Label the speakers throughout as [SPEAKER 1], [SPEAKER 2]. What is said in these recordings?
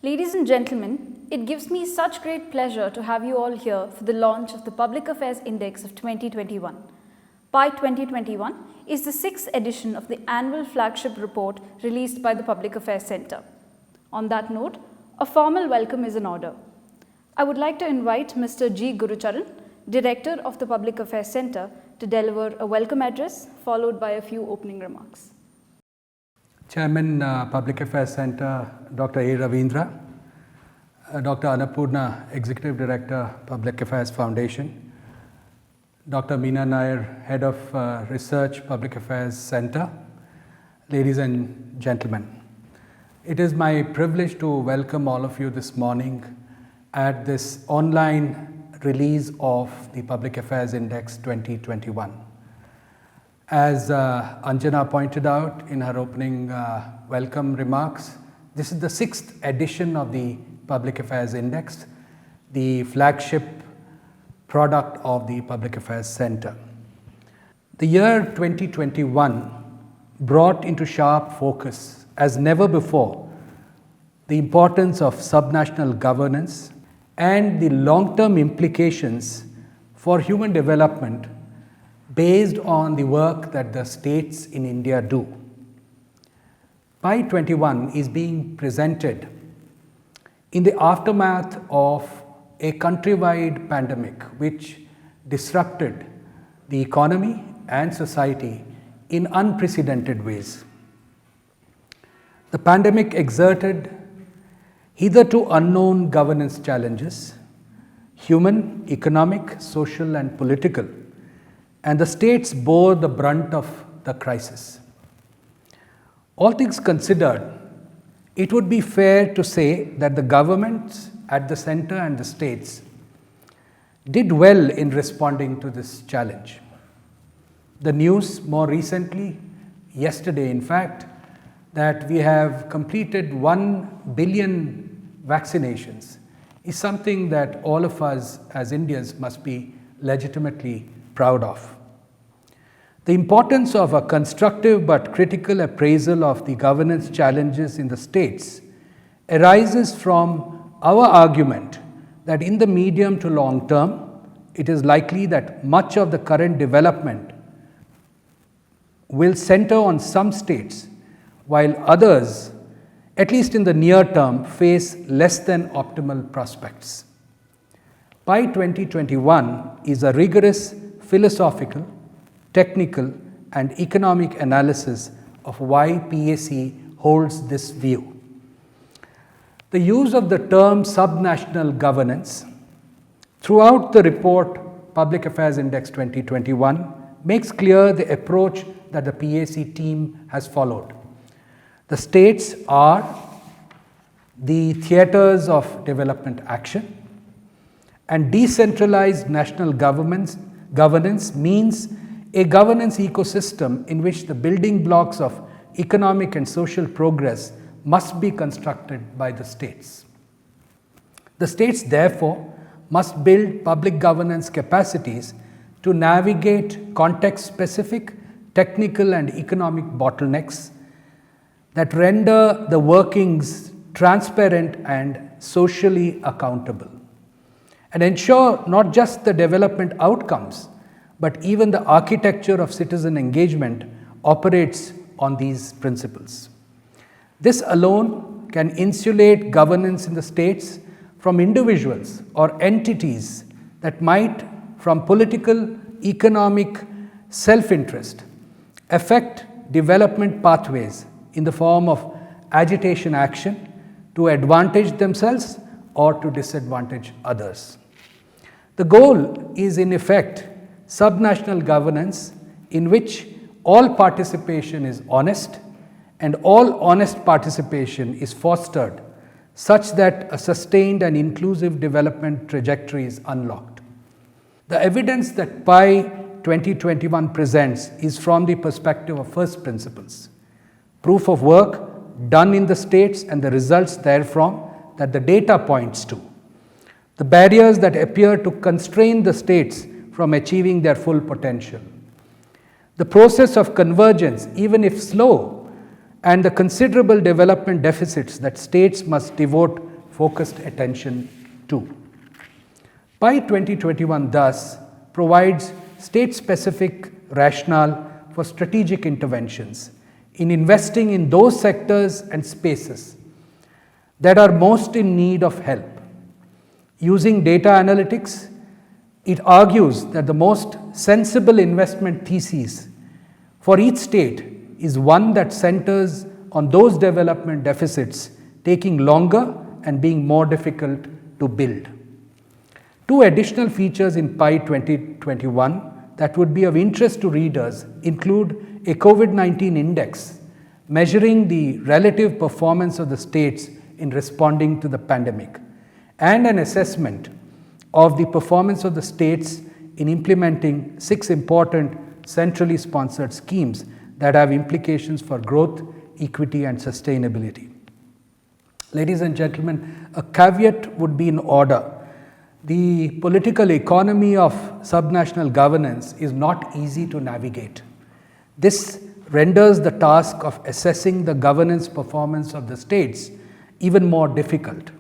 [SPEAKER 1] Ladies and gentlemen, it gives me such great pleasure to have you all here for the launch of the Public Affairs Index of 2021. PI 2021 is the 6th edition of the annual flagship report released by the Public Affairs Centre. On that note, a formal welcome is in order. I would like to invite Mr. G. Gurucharan, Director of the Public Affairs Centre, to deliver a welcome address followed by a few opening remarks.
[SPEAKER 2] Chairman, Public Affairs Centre, Dr. A. Ravindra, Dr. Annapurna, Executive Director, Public Affairs Foundation, Dr. Meena Nair, Head of Research, Public Affairs Centre, ladies and gentlemen. It is my privilege to welcome all of you this morning at this online release of the Public Affairs Index 2021. As Anjana pointed out in her opening welcome remarks, this is the 6th edition of the Public Affairs Index, the flagship product of the Public Affairs Centre. The year 2021 brought into sharp focus, as never before, the importance of subnational governance and the long-term implications for human development based on the work that the states in India do. PI 21 is being presented in the aftermath of a countrywide pandemic which disrupted the economy and society in unprecedented ways. The pandemic exerted hitherto unknown governance challenges, human, economic, social, and political, and the states bore the brunt of the crisis. All things considered, it would be fair to say that the governments at the centre and the states did well in responding to this challenge. The news more recently, yesterday in fact, that we have completed 1 billion vaccinations is something that all of us as Indians must be legitimately proud of. The importance of a constructive but critical appraisal of the governance challenges in the states arises from our argument that in the medium to long term, it is likely that much of the current development will center on some states, while others, at least in the near term, face less than optimal prospects. PI 2021 is a rigorous philosophical, technical, and economic analysis of why PAC holds this view. The use of the term subnational governance throughout the report Public Affairs Index 2021 makes clear the approach that the PAC team has followed. The states are the theatres of development action, and decentralized national governance means a governance ecosystem in which the building blocks of economic and social progress must be constructed by the states. The states, therefore, must build public governance capacities to navigate context-specific technical and economic bottlenecks that render the workings transparent and socially accountable, and ensure not just the development outcomes, but even the architecture of citizen engagement operates on these principles. This alone can insulate governance in the states from individuals or entities that might, from political, economic self-interest, affect development pathways in the form of agitation action to advantage themselves or to disadvantage others. The goal is, in effect, subnational governance in which all participation is honest and all honest participation is fostered such that a sustained and inclusive development trajectory is unlocked. The evidence that PI 2021 presents is from the perspective of first principles, proof of work done in the states and the results therefrom that the data points to, the barriers that appear to constrain the states from achieving their full potential, the process of convergence, even if slow, and the considerable development deficits that states must devote focused attention to. PI 2021 thus provides state-specific rationale for strategic interventions in investing in those sectors and spaces that are most in need of help. Using data analytics, it argues that the most sensible investment thesis for each state is one that centers on those development deficits taking longer and being more difficult to build. Two additional features in PI 2021 that would be of interest to readers include a COVID-19 index measuring the relative performance of the states in responding to the pandemic, and an assessment of the performance of the states in implementing 6 important centrally sponsored schemes that have implications for growth, equity, and sustainability. Ladies and gentlemen, a caveat would be in order. The political economy of subnational governance is not easy to navigate. This renders the task of assessing the governance performance of the states even more difficult.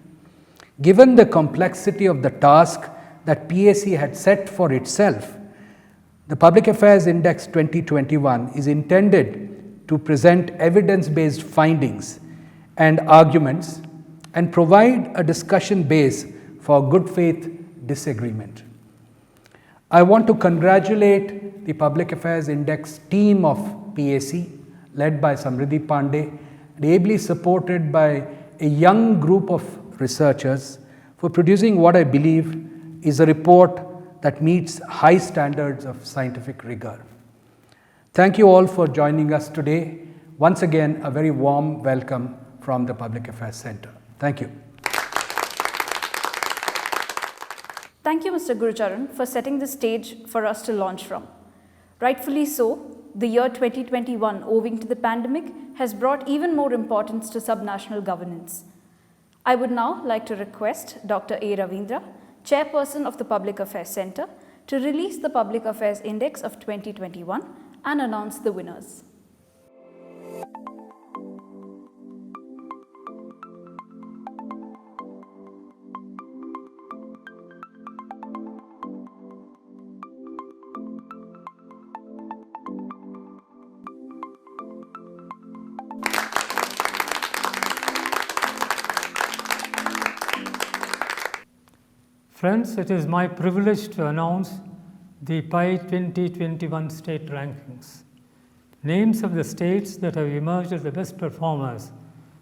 [SPEAKER 2] Given the complexity of the task that PAC had set for itself, the Public Affairs Index 2021 is intended to present evidence-based findings and arguments and provide a discussion base for good faith disagreement. I want to congratulate the Public Affairs Index team of PAC, led by Samriddhi Pandey, and ably supported by a young group of researchers, for producing what I believe is a report that meets high standards of scientific rigor. Thank you all for joining us today. Once again, a very warm welcome from the Public Affairs Center. Thank you.
[SPEAKER 1] Thank you, Mr. Gurucharan, for setting the stage for us to launch from. Rightfully so, the year 2021, owing to the pandemic, has brought even more importance to subnational governance. I would now like to request Dr. A. Ravindra, Chairperson of the Public Affairs Center, to release the Public Affairs Index of 2021 and announce the winners.
[SPEAKER 3] Friends, it is my privilege to announce the PI 2021 state rankings. Names of the states that have emerged as the best performers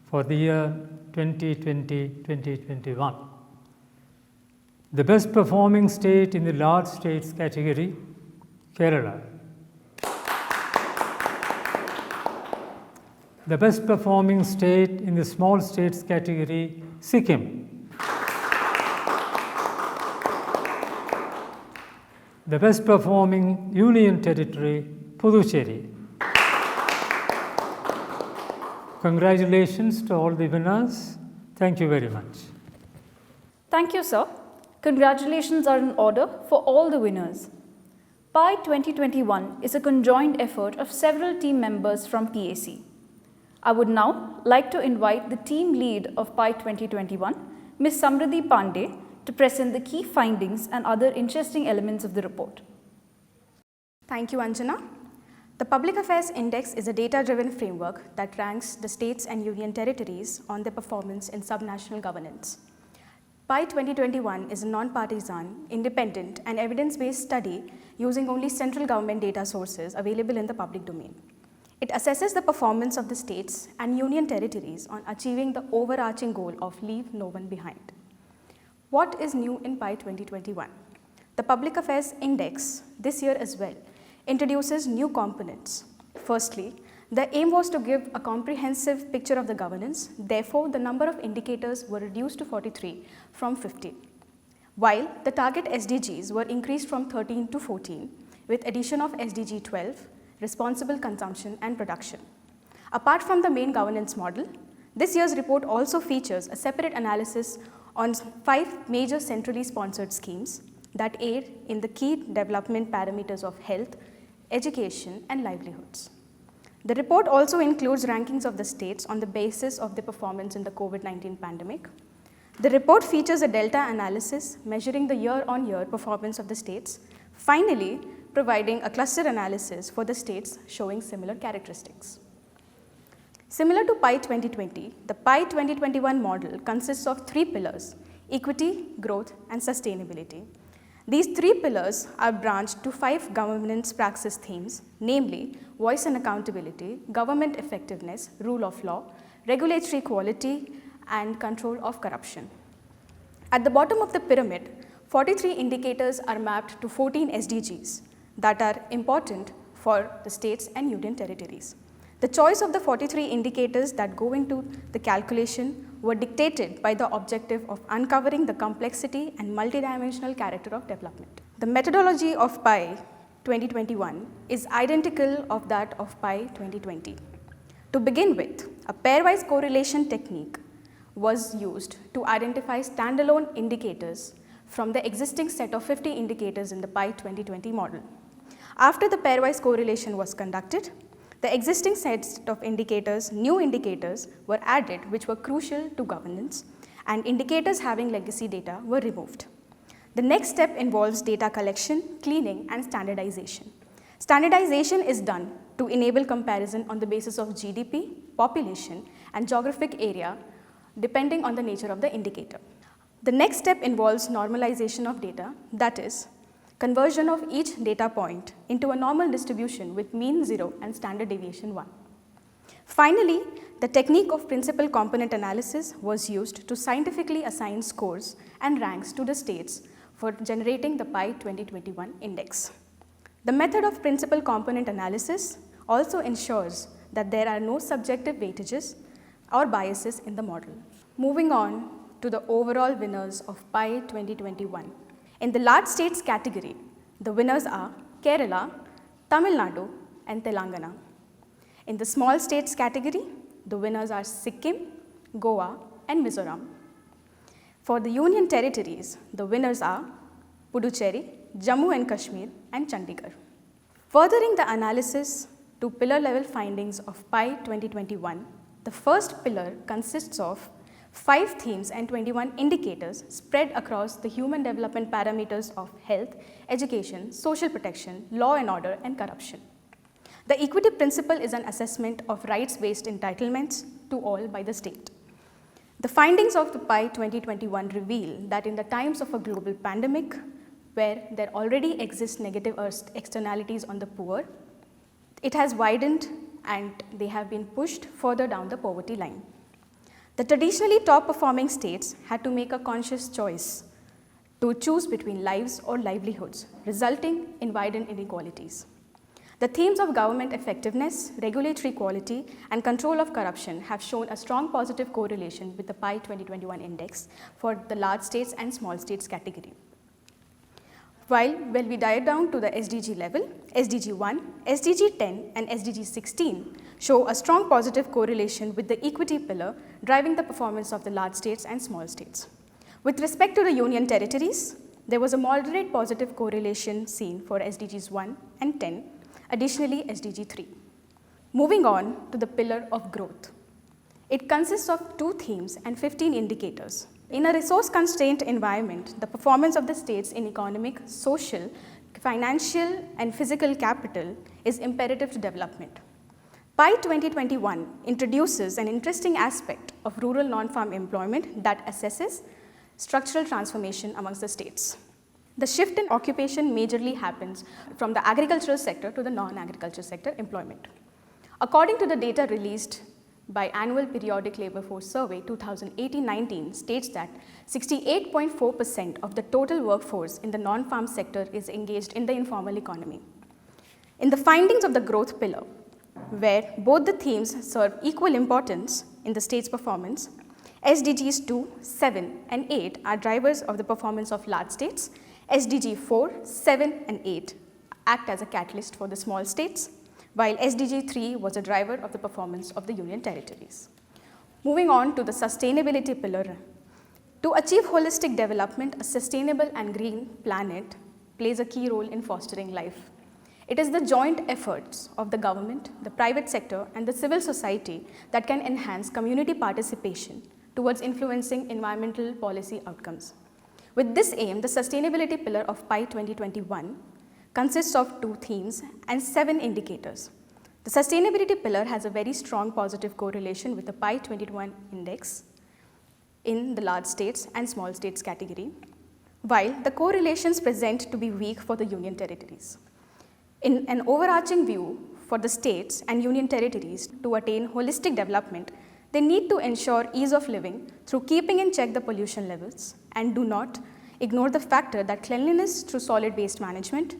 [SPEAKER 3] for the year 2020-2021. The best performing state in the large states category, Kerala. The best performing state in the small states category, Sikkim. The best performing union territory, Puducherry. Congratulations to all the winners. Thank you very much.
[SPEAKER 1] Thank you, sir. Congratulations are in order for all the winners. PI 2021 is a conjoined effort of several team members from PAC. I would now like to invite the team lead of PI 2021, Ms. Samriddhi Pandey, to present the key findings and other interesting elements of the report.
[SPEAKER 4] Thank you, Anjana. The Public Affairs Index is a data-driven framework that ranks the states and union territories on their performance in subnational governance. PI 2021 is a non-partisan, independent, and evidence-based study using only central government data sources available in the public domain. It assesses the performance of the states and union territories on achieving the overarching goal of leave no one behind. What is new in PI 2021? The Public Affairs Index, this year as well, introduces new components. Firstly, the aim was to give a comprehensive picture of the governance. Therefore, the number of indicators were reduced to 43 from 50, while the target SDGs were increased from 13 to 14, with addition of SDG 12, responsible consumption and production. Apart from the main governance model, this year's report also features a separate analysis on 5 major centrally sponsored schemes that aid in the key development parameters of health, education, and livelihoods. The report also includes rankings of the states on the basis of their performance in the COVID-19 pandemic. The report features a delta analysis measuring the year-on-year performance of the states, finally providing a cluster analysis for the states showing similar characteristics. Similar to PI 2020, the PI 2021 model consists of 3 pillars: equity, growth, and sustainability. These 3 pillars are branched to 5 governance praxis themes, namely voice and accountability, government effectiveness, rule of law, regulatory quality, and control of corruption. At the bottom of the pyramid, 43 indicators are mapped to 14 SDGs that are important for the states and union territories. The choice of the 43 indicators that go into the calculation were dictated by the objective of uncovering the complexity and multidimensional character of development. The methodology of PI 2021 is identical of that of PI 2020. To begin with, a pairwise correlation technique was used to identify standalone indicators from the existing set of 50 indicators in the PI 2020 model. After the pairwise correlation was conducted, the existing set of indicators, new indicators, were added which were crucial to governance, and indicators having legacy data were removed. The next step involves data collection, cleaning, and standardization. Standardization is done to enable comparison on the basis of GDP, population, and geographic area depending on the nature of the indicator. The next step involves normalization of data, that is, conversion of each data point into a normal distribution with mean 0 and standard deviation 1. Finally, the technique of principal component analysis was used to scientifically assign scores and ranks to the states for generating the PI 2021 index. The method of principal component analysis also ensures that there are no subjective weightages or biases in the model. Moving on to the overall winners of PI 2021. In the large states category, the winners are Kerala, Tamil Nadu, and Telangana. In the small states category, the winners are Sikkim, Goa, and Mizoram. For the union territories, the winners are Puducherry, Jammu and Kashmir, and Chandigarh. Furthering the analysis to pillar level findings of PI 2021, the first pillar consists of 5 themes and 21 indicators spread across the human development parameters of health, education, social protection, law and order, and corruption. The equity principle is an assessment of rights-based entitlements to all by the state. The findings of the PI 2021 reveal that in the times of a global pandemic, where there already exist negative externalities on the poor, it has widened and they have been pushed further down the poverty line. The traditionally top-performing states had to make a conscious choice to choose between lives or livelihoods, resulting in widened inequalities. The themes of government effectiveness, regulatory quality, and control of corruption have shown a strong positive correlation with the PI 2021 index for the large states and small states category. While when we dive down to the SDG level, SDG 1, SDG 10, and SDG 16 show a strong positive correlation with the equity pillar driving the performance of the large states and small states. With respect to the union territories, there was a moderate positive correlation seen for SDGs 1 and 10, additionally SDG 3. Moving on to the pillar of growth. It consists of 2 themes and 15 indicators. In a resource-constrained environment, the performance of the states in economic, social, financial, and physical capital is imperative to development. PI 2021 introduces an interesting aspect of rural non-farm employment that assesses structural transformation amongst the states. The shift in occupation majorly happens from the agricultural sector to the non-agricultural sector employment. According to the data released by Annual Periodic Labor Force Survey 2018-19 states that 68.4% of the total workforce in the non-farm sector is engaged in the informal economy. In the findings of the growth pillar, where both the themes serve equal importance in the state's performance, SDGs 2, 7, and 8 are drivers of the performance of large states. SDG 4, 7, and 8 act as a catalyst for the small states, while SDG 3 was a driver of the performance of the union territories. Moving on to the sustainability pillar. To achieve holistic development, a sustainable and green planet plays a key role in fostering life. It is the joint efforts of the government, the private sector, and the civil society that can enhance community participation towards influencing environmental policy outcomes. With this aim, the sustainability pillar of PI 2021 consists of 2 themes and 7 indicators. The sustainability pillar has a very strong positive correlation with the PI 2021 index in the large states and small states category, while the correlations present to be weak for the union territories. In an overarching view, for the states and union territories to attain holistic development, they need to ensure ease of living through keeping in check the pollution levels and do not ignore the factor that cleanliness through solid waste management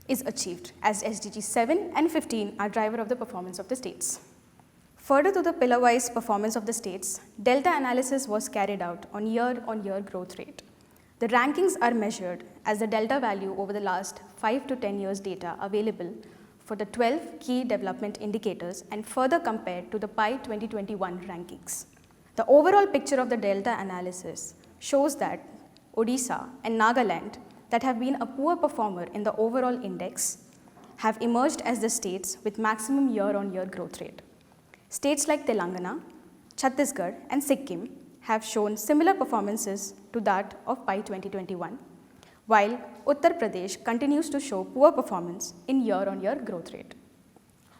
[SPEAKER 4] is achieved, as SDGs 7 and 15 are driver of the performance of the states. Further to the pillar-wise performance of the states, delta analysis was carried out on year-on-year growth rate. The rankings are measured as the delta value over the last 5 to 10 years data available for the 12 key development indicators and further compared to the PI 2021 rankings. The overall picture of the delta analysis shows that Odisha and Nagaland, that have been a poor performer in the overall index, have emerged as the states with maximum year-on-year growth rate. States like Telangana, Chhattisgarh and Sikkim have shown similar performances to that of PI 2021, while Uttar Pradesh continues to show poor performance in year-on-year growth rate.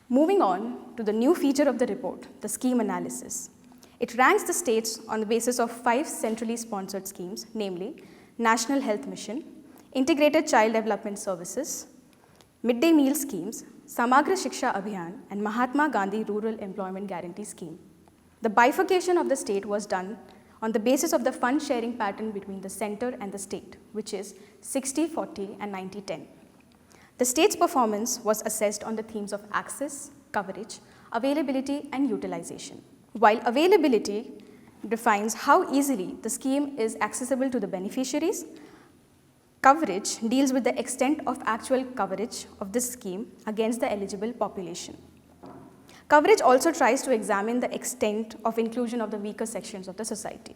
[SPEAKER 4] Moving on to the new feature of the report, the scheme analysis. It ranks the states on the basis of 5 centrally sponsored schemes, namely National Health Mission, Integrated Child Development Services, Midday Meal Schemes, Samagra Shiksha Abhiyan and Mahatma Gandhi Rural Employment Guarantee Scheme. The bifurcation of the state was done on the basis of the fund sharing pattern between the center and the state, which is 60-40 and 90-10. The state's performance was assessed on the themes of access, coverage, availability and utilization. While availability defines how easily the scheme is accessible to the beneficiaries, coverage deals with the extent of actual coverage of this scheme against the eligible population. Coverage also tries to examine the extent of inclusion of the weaker sections of the society.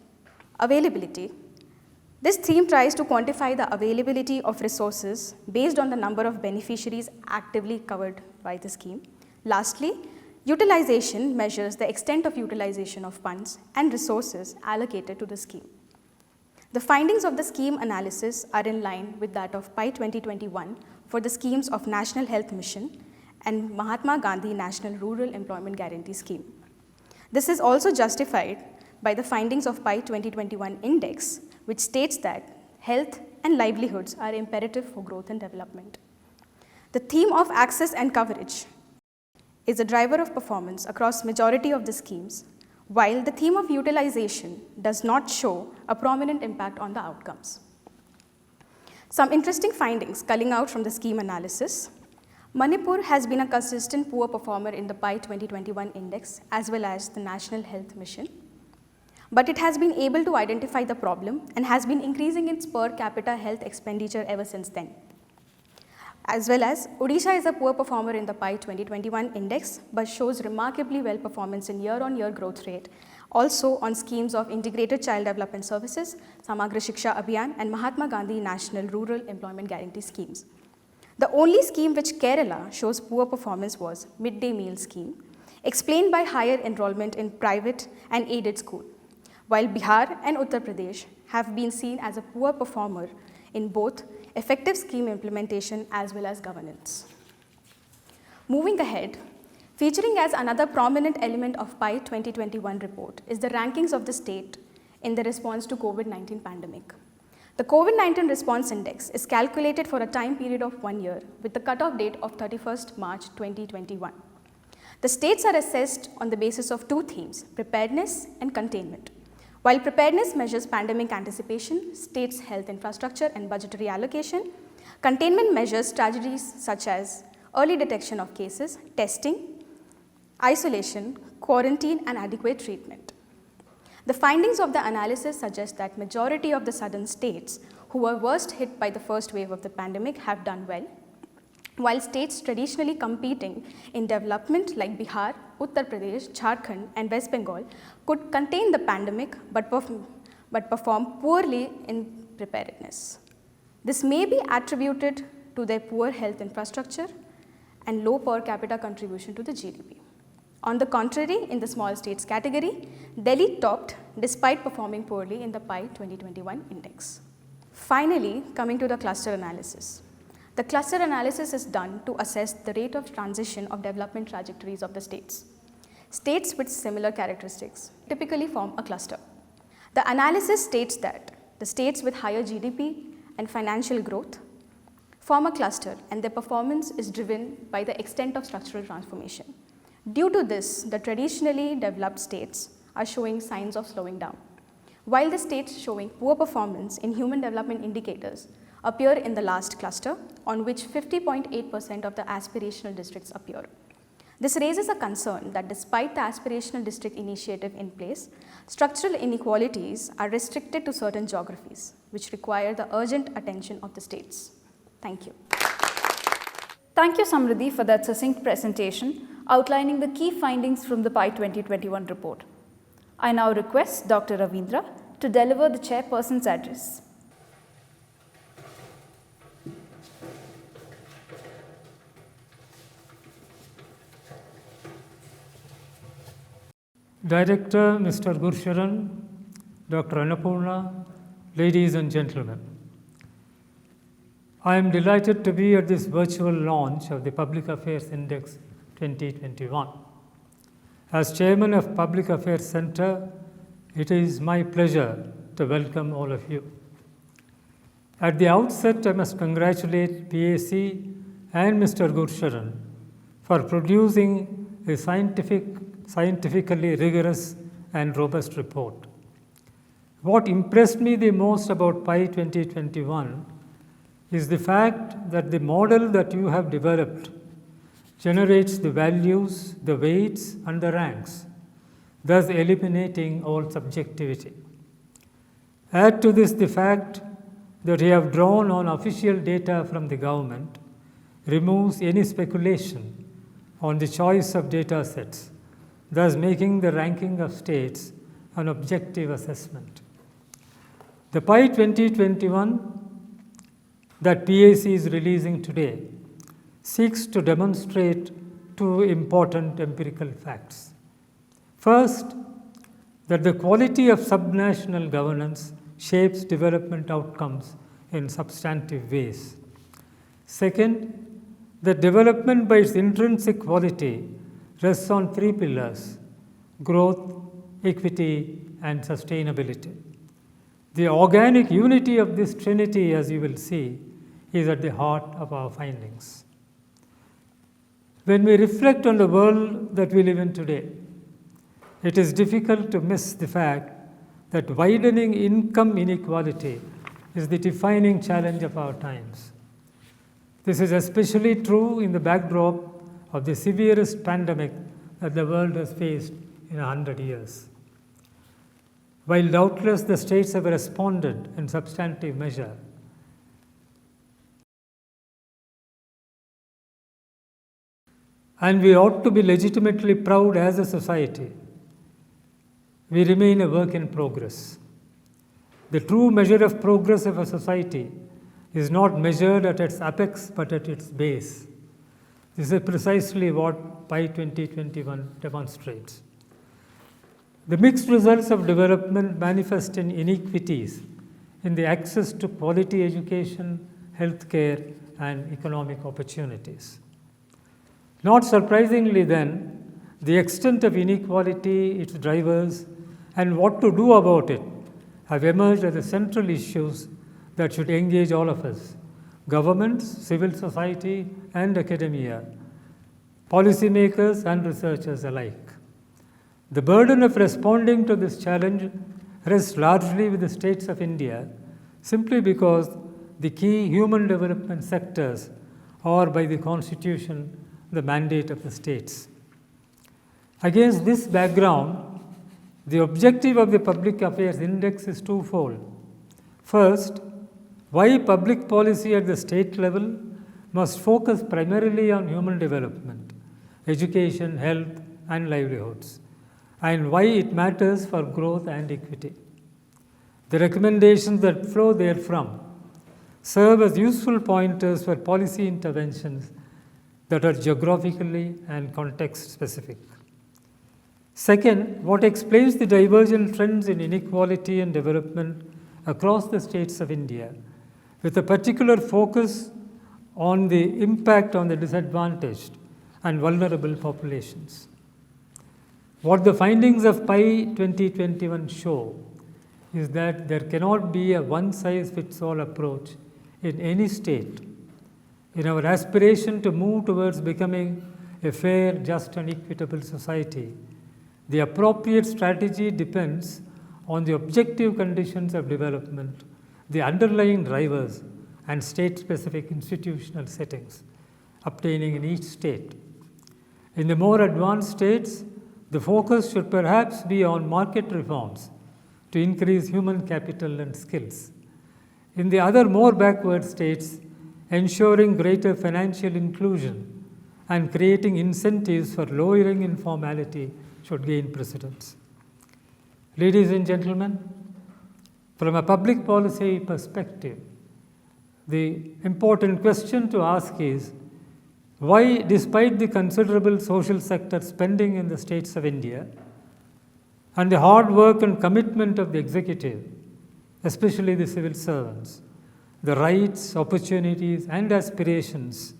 [SPEAKER 4] Availability. This theme tries to quantify the availability of resources based on the number of beneficiaries actively covered by the scheme. Lastly, utilization measures the extent of utilization of funds and resources allocated to the scheme. The findings of the scheme analysis are in line with that of PI 2021 for the schemes of National Health Mission and Mahatma Gandhi National Rural Employment Guarantee Scheme. This is also justified by the findings of PI 2021 index, which states that health and livelihoods are imperative for growth and development. The theme of access and coverage is a driver of performance across majority of the schemes, while the theme of utilization does not show a prominent impact on the outcomes. Some interesting findings culling out from the scheme analysis. Manipur has been a consistent poor performer in the PI 2021 index as well as the National Health Mission, but it has been able to identify the problem and has been increasing its per capita health expenditure ever since then. As well as Odisha is a poor performer in the PI 2021 index but shows remarkably well performance in year-on-year growth rate, also on schemes of Integrated Child Development Services, Samagra Shiksha Abhiyan and Mahatma Gandhi National Rural Employment Guarantee schemes. The only scheme which Kerala shows poor performance was Midday Meal Scheme, explained by higher enrollment in private and aided school, while Bihar and Uttar Pradesh have been seen as a poor performer in both effective scheme implementation as well as governance. Moving ahead, featuring as another prominent element of PI 2021 report is the rankings of the state in the response to COVID-19 pandemic. The COVID-19 response index is calculated for a time period of 1 year with the cutoff date of 31st March 2021. The states are assessed on the basis of 2 themes, preparedness and containment. While preparedness measures pandemic anticipation, states' health infrastructure and budgetary allocation, containment measures strategies such as early detection of cases, testing, isolation, quarantine and adequate treatment. The findings of the analysis suggest that majority of the southern states who were worst hit by the first wave of the pandemic have done well, while states traditionally competing in development like Bihar, Uttar Pradesh, Jharkhand and West Bengal could contain the pandemic but perform poorly in preparedness. This may be attributed to their poor health infrastructure and low per capita contribution to the GDP. On the contrary, in the small states category, Delhi topped despite performing poorly in the PI 2021 index. Finally, coming to the cluster analysis. The cluster analysis is done to assess the rate of transition of development trajectories of the states. States with similar characteristics typically form a cluster. The analysis states that the states with higher GDP and financial growth form a cluster, and their performance is driven by the extent of structural transformation. Due to this, the traditionally developed states are showing signs of slowing down, while the states showing poor performance in human development indicators appear in the last cluster, on which 50.8% of the aspirational districts appear. This raises a concern that despite the aspirational district initiative in place, structural inequalities are restricted to certain geographies, which require the urgent attention of the states. Thank you.
[SPEAKER 1] Thank you, Samriddhi, for that succinct presentation outlining the key findings from the PI 2021 report. I now request Dr. Ravindra to deliver the Chairperson's address.
[SPEAKER 3] Director Mr. Gursharan, Dr. Annapurna, ladies and gentlemen. I am delighted to be at this virtual launch of the Public Affairs Index 2021. As Chairman of Public Affairs Center, it is my pleasure to welcome all of you. At the outset, I must congratulate PAC and Mr. Gursharan for producing a scientifically rigorous and robust report. What impressed me the most about PI 2021 is the fact that the model that you have developed generates the values, the weights, and the ranks, thus eliminating all subjectivity. Add to this the fact that you have drawn on official data from the government, removes any speculation on the choice of data sets, thus making the ranking of states an objective assessment. The PI 2021 that PAC is releasing today seeks to demonstrate two important empirical facts. First, that the quality of subnational governance shapes development outcomes in substantive ways. Second, that development by its intrinsic quality rests on three pillars: growth, equity, and sustainability. The organic unity of this trinity, as you will see, is at the heart of our findings. When we reflect on the world that we live in today, it is difficult to miss the fact that widening income inequality is the defining challenge of our times. This is especially true in the backdrop of the severest pandemic that the world has faced in 100 years. While doubtless the states have responded in substantive measure, and we ought to be legitimately proud as a society, we remain a work in progress. The true measure of progress of a society is not measured at its apex but at its base. This is precisely what PI 2021 demonstrates. The mixed results of development manifest in inequities in the access to quality education, healthcare, and economic opportunities. Not surprisingly then, the extent of inequality, its drivers, and what to do about it have emerged as the central issues that should engage all of us: governments, civil society, and academia, policymakers and researchers alike. The burden of responding to this challenge rests largely with the states of India, simply because the key human development sectors are by the Constitution the mandate of the states. Against this background, the objective of the Public Affairs Index is twofold. First, why public policy at the state level must focus primarily on human development, education, health, and livelihoods, and why it matters for growth and equity. The recommendations that flow therefrom serve as useful pointers for policy interventions that are geographically and context specific. Second, what explains the divergent trends in inequality and development across the states of India, with a particular focus on the impact on the disadvantaged and vulnerable populations. What the findings of PI 2021 show is that there cannot be a one-size-fits-all approach in any state. In our aspiration to move towards becoming a fair, just and equitable society, the appropriate strategy depends on the objective conditions of development, the underlying drivers, and state-specific institutional settings obtaining in each state. In the more advanced states, the focus should perhaps be on market reforms to increase human capital and skills. In the other more backward states, ensuring greater financial inclusion and creating incentives for lowering informality should gain precedence. Ladies and gentlemen, from a public policy perspective, the important question to ask is, why, despite the considerable social sector spending in the states of India and the hard work and commitment of the executive, especially the civil servants, the rights, opportunities, and aspirations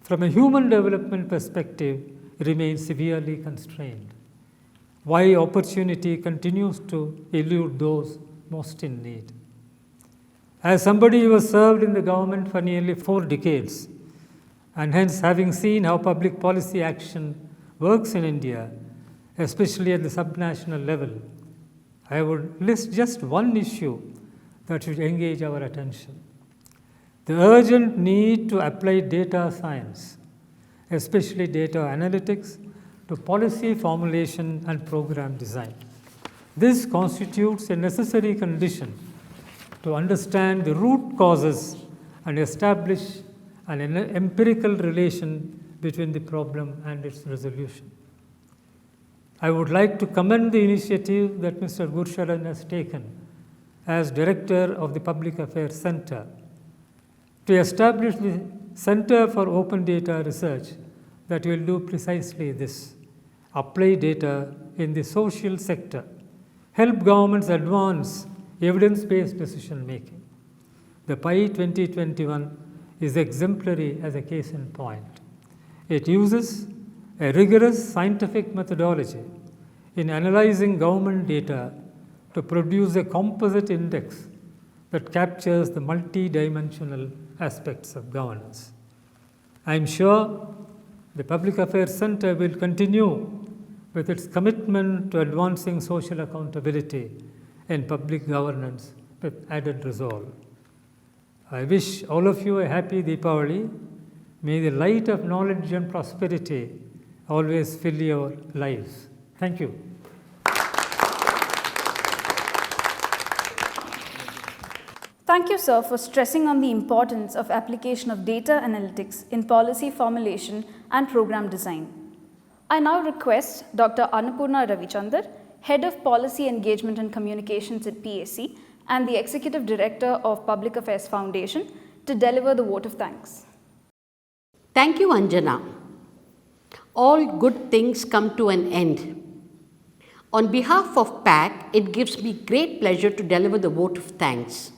[SPEAKER 3] from a human development perspective remain severely constrained? Why opportunity continues to elude those most in need? As somebody who has served in the government for nearly 4 decades, and hence having seen how public policy action works in India, especially at the subnational level, I would list just one issue that should engage our attention: the urgent need to apply data science, especially data analytics, to policy formulation and program design. This constitutes a necessary condition to understand the root causes and establish an empirical relation between the problem and its resolution. I would like to commend the initiative that Mr. Gursharan has taken as Director of the Public Affairs Center to establish the Center for Open Data Research that will do precisely this: apply data in the social sector, help governments advance evidence-based decision making. The PI 2021 is exemplary as a case in point. It uses a rigorous scientific methodology in analyzing government data to produce a composite index that captures the multi-dimensional aspects of governance. I am sure the Public Affairs Center will continue with its commitment to advancing social accountability and public governance with added resolve. I wish all of you a happy Deepavali. May the light of knowledge and prosperity always fill your lives. Thank you.
[SPEAKER 1] Thank you, sir, for stressing on the importance of application of data analytics in policy formulation and program design. I now request Dr. Annapurna Ravichandar, Head of Policy Engagement and Communications at PAC and the Executive Director of Public Affairs Foundation, to deliver the vote of thanks.
[SPEAKER 5] Thank you, Anjana. All good things come to an end. On behalf of PAC, it gives me great pleasure to deliver the vote of thanks.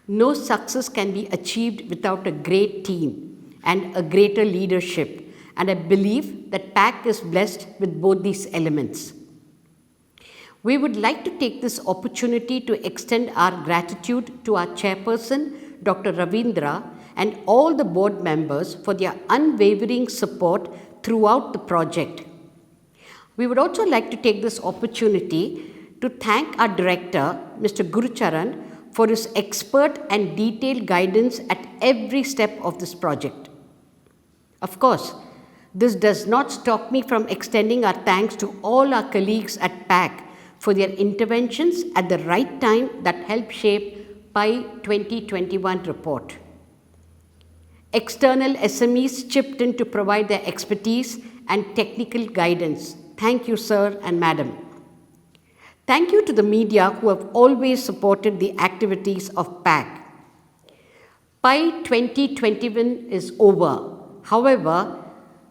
[SPEAKER 5] No success can be achieved without a great team and a greater leadership, and I believe that PAC is blessed with both these elements. We would like to take this opportunity to extend our gratitude to our Chairperson, Dr. Ravindra, and all the board members for their unwavering support throughout the project. We would also like to take this opportunity to thank our Director, Mr. Gurucharan, for his expert and detailed guidance at every step of this project. Of course, this does not stop me from extending our thanks to all our colleagues at PAC for their interventions at the right time that helped shape PI 2021 report. External SMEs chipped in to provide their expertise and technical guidance. Thank you, sir and madam. Thank you to the media who have always supported the activities of PAC. PI 2021 is over. However,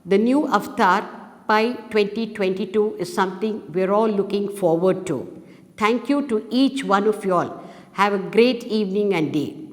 [SPEAKER 5] the new avatar Pi 2022 is something we're all looking forward to. Thank you to each one of you all. Have a great evening and day.